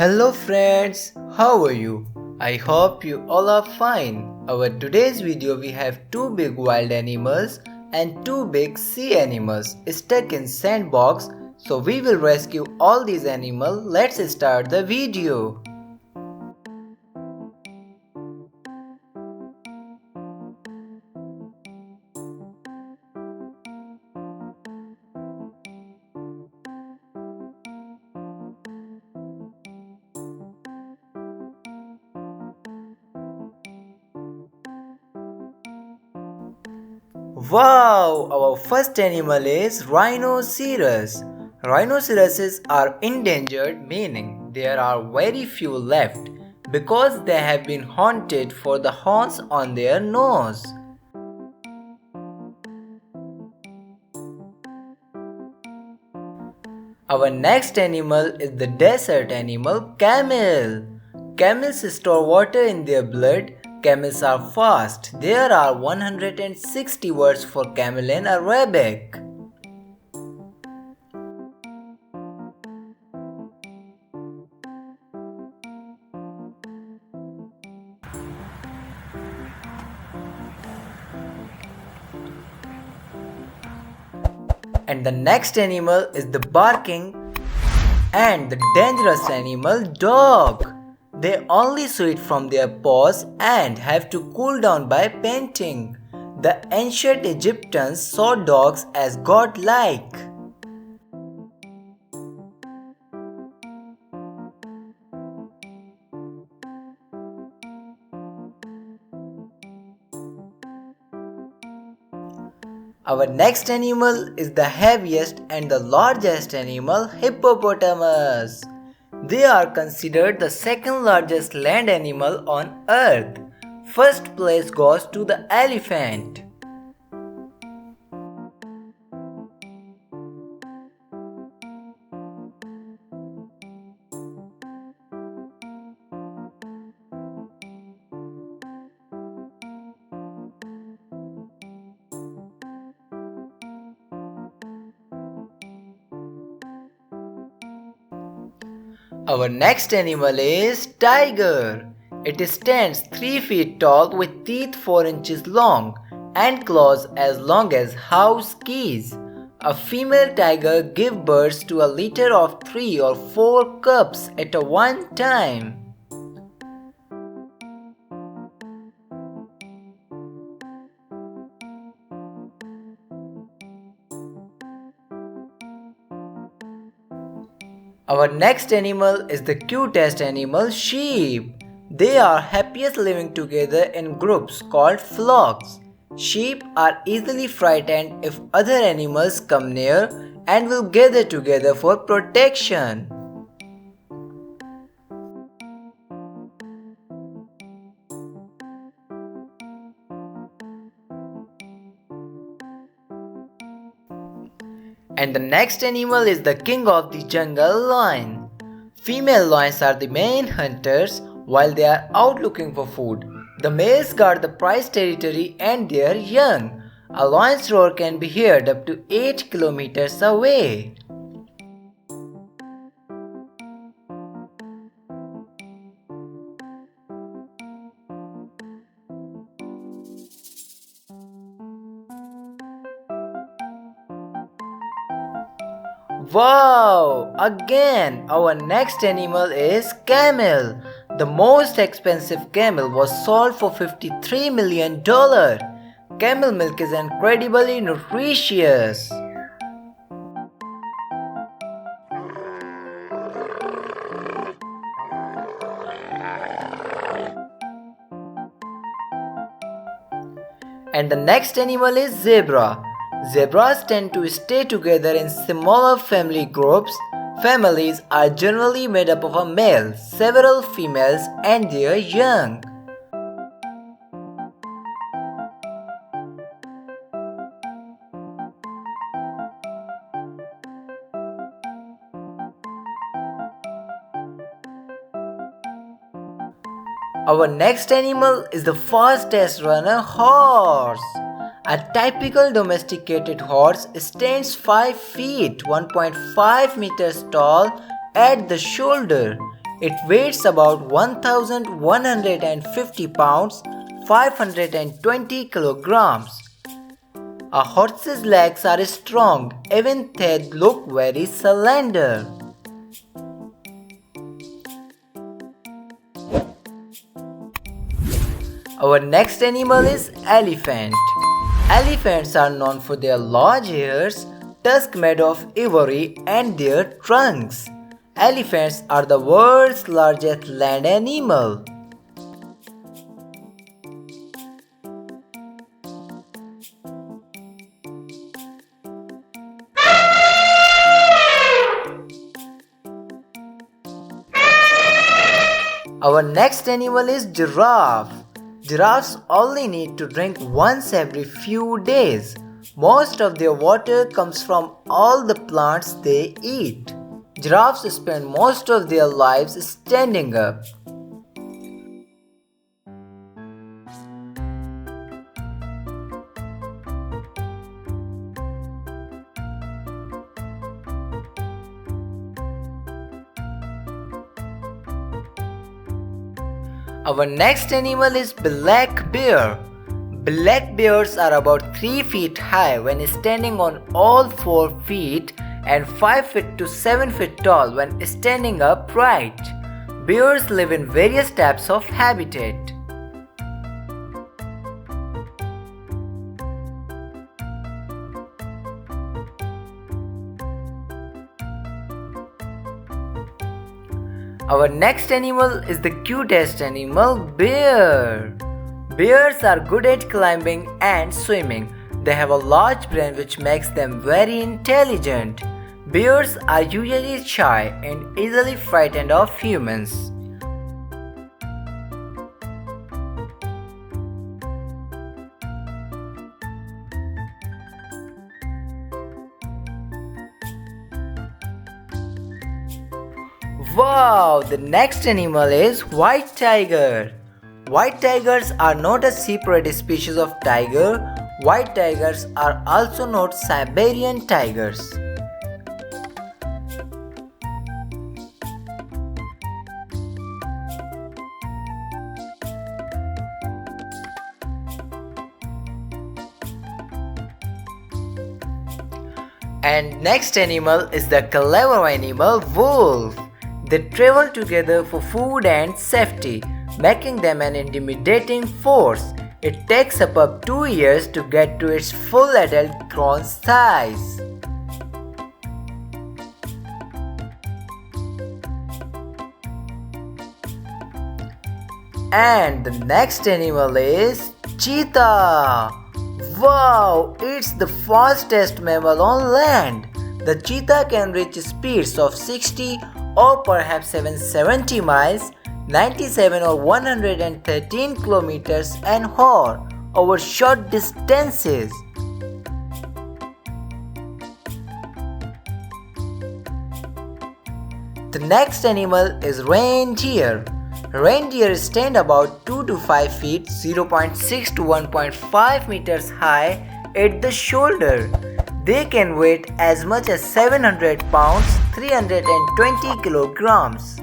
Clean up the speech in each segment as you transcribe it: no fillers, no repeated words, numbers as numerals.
Hello friends, how are you? I hope you all are fine. Our today's video we have two big wild animals and two big sea animals stuck in sandbox, so we will rescue all these animals. Let's start the video. Wow, our first animal is Rhinoceros. Rhinoceroses are endangered, meaning there are very few left because they have been hunted for the horns on their nose. Our next animal is the desert animal camel. Camels store water in their blood. Camels are fast. There are 160 words for camel in Arabic. And the next animal is the barking and the dangerous animal dog. They only sweat from their paws and have to cool down by panting. The ancient Egyptians saw dogs as godlike. Our next animal is the heaviest and the largest animal, hippopotamus. They are considered the second largest land animal on earth. First place goes to the elephant. Our next animal is tiger. It stands 3 feet tall with teeth 4 inches long and claws as long as house keys. A female tiger gives birth to a litter of 3 or 4 cubs at a one time. Our next animal is the cutest animal, sheep. They are happiest living together in groups called flocks. Sheep are easily frightened if other animals come near and will gather together for protection. And the next animal is the king of the jungle, lion. Female lions are the main hunters while they are out looking for food. The males guard the prized territory and their young. A lion's roar can be heard up to 8 kilometers away. Wow! Again, our next animal is camel. The most expensive camel was sold for $53 million. Camel milk is incredibly nutritious. And the next animal is zebra. Zebras tend to stay together in smaller family groups. Families are generally made up of a male, several females, and their young. Our next animal is the fastest runner, horse. A typical domesticated horse stands 5 feet (1.5 meters) tall at the shoulder. It weighs about 1150 pounds, 520 kilograms. A horse's legs are strong, even they look very slender. Our next animal is elephant. Elephants are known for their large ears, tusks made of ivory, and their trunks. Elephants are the world's largest land animal. Our next animal is giraffe. Giraffes only need to drink once every few days. Most of their water comes from all the plants they eat. Giraffes spend most of their lives standing up. Our next animal is black bear. Black bears are about 3 feet high when standing on all 4 feet and 5 feet to 7 feet tall when standing upright. Bears live in various types of habitat. Our next animal is the cutest animal, bear. Bears are good at climbing and swimming. They have a large brain which makes them very intelligent. Bears are usually shy and easily frightened of humans. Wow, the next animal is white tiger. White tigers are not a separate species of tiger. White tigers are also not Siberian tigers. And next animal is the clever animal, wolf. They travel together for food and safety, making them an intimidating force. It takes up 2 years to get to its full adult grown size. And the next animal is cheetah. Wow, it's the fastest mammal on land. The cheetah can reach speeds of 60 or perhaps even 70 miles, 97 or 113 kilometers an hour over short distances. The next animal is reindeer. Reindeer stand about 2 to 5 feet, 0.6 to 1.5 meters high at the shoulder. They can weigh as much as 700 pounds, 320 kilograms.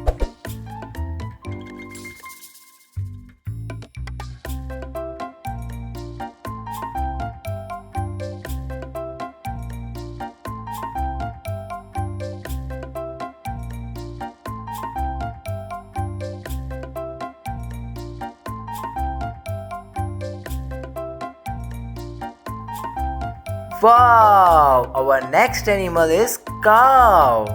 Wow! Our next animal is cow.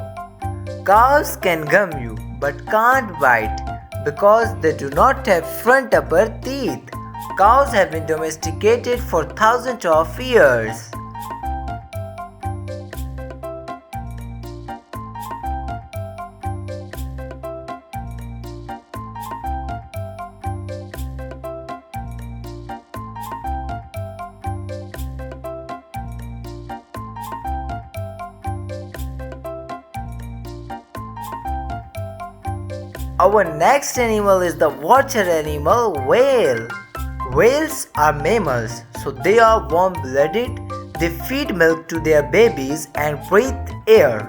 Cows can gum you but can't bite because they do not have front upper teeth. Cows have been domesticated for thousands of years. Our next animal is the water animal, whale. Whales are mammals, so they are warm-blooded. They feed milk to their babies and breathe air.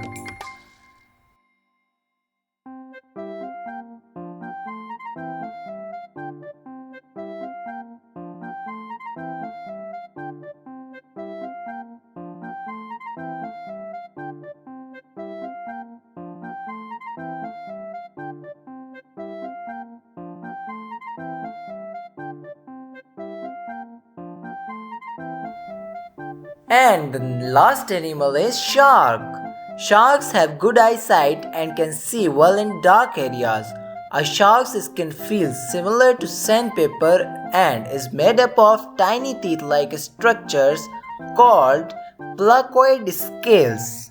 And the last animal is shark. Sharks have good eyesight and can see well in dark areas. A shark's skin feels similar to sandpaper and is made up of tiny teeth-like structures called placoid scales.